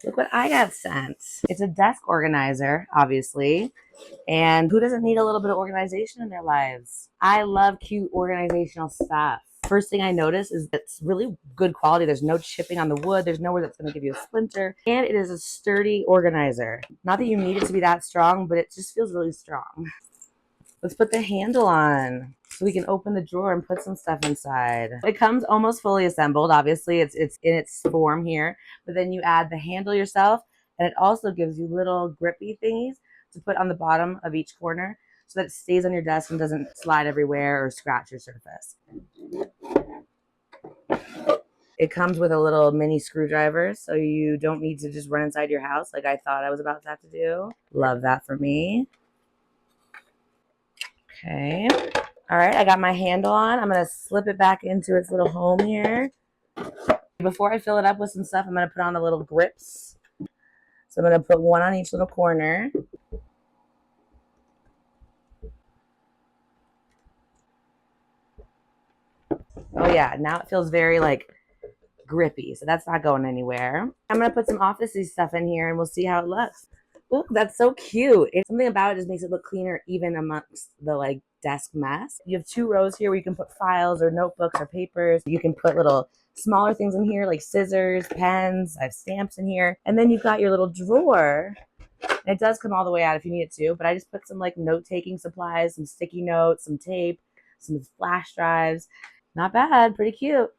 Look what I got sent. It's a desk organizer, obviously. And who doesn't need a little bit of organization in their lives? I love cute organizational stuff. First thing I notice is it's really good quality. There's no chipping on the wood. There's nowhere that's going to give you a splinter. And it is a sturdy organizer. Not that you need it to be that strong, but it just feels really strong. Let's put the handle on so we can open the drawer and put some stuff inside. It comes almost fully assembled. Obviously, it's in its form here, but then you add the handle yourself, and it also gives you little grippy thingies to put on the bottom of each corner so that it stays on your desk and doesn't slide everywhere or scratch your surface. It comes with a little mini screwdriver, so you don't need to just run inside your house like I thought I was about to have to do. Love that for me. Okay. All right, I got my handle on. I'm going to slip it back into its little home here. Before I fill it up with some stuff, I'm going to put on the little grips. So I'm going to put one on each little corner. Oh yeah, now it feels very like grippy, so that's not going anywhere. I'm going to put some office-y stuff in here and we'll see how it looks. Ooh, that's so cute. Something about it just makes it look cleaner even amongst the like desk mess. You have 2 rows here where you can put files or notebooks or papers. You can put little smaller things in here like scissors, pens. I have stamps in here. And then you've got your little drawer. And it does come all the way out if you need it to, but I just put some like note-taking supplies, some sticky notes, some tape, some flash drives. Not bad, pretty cute.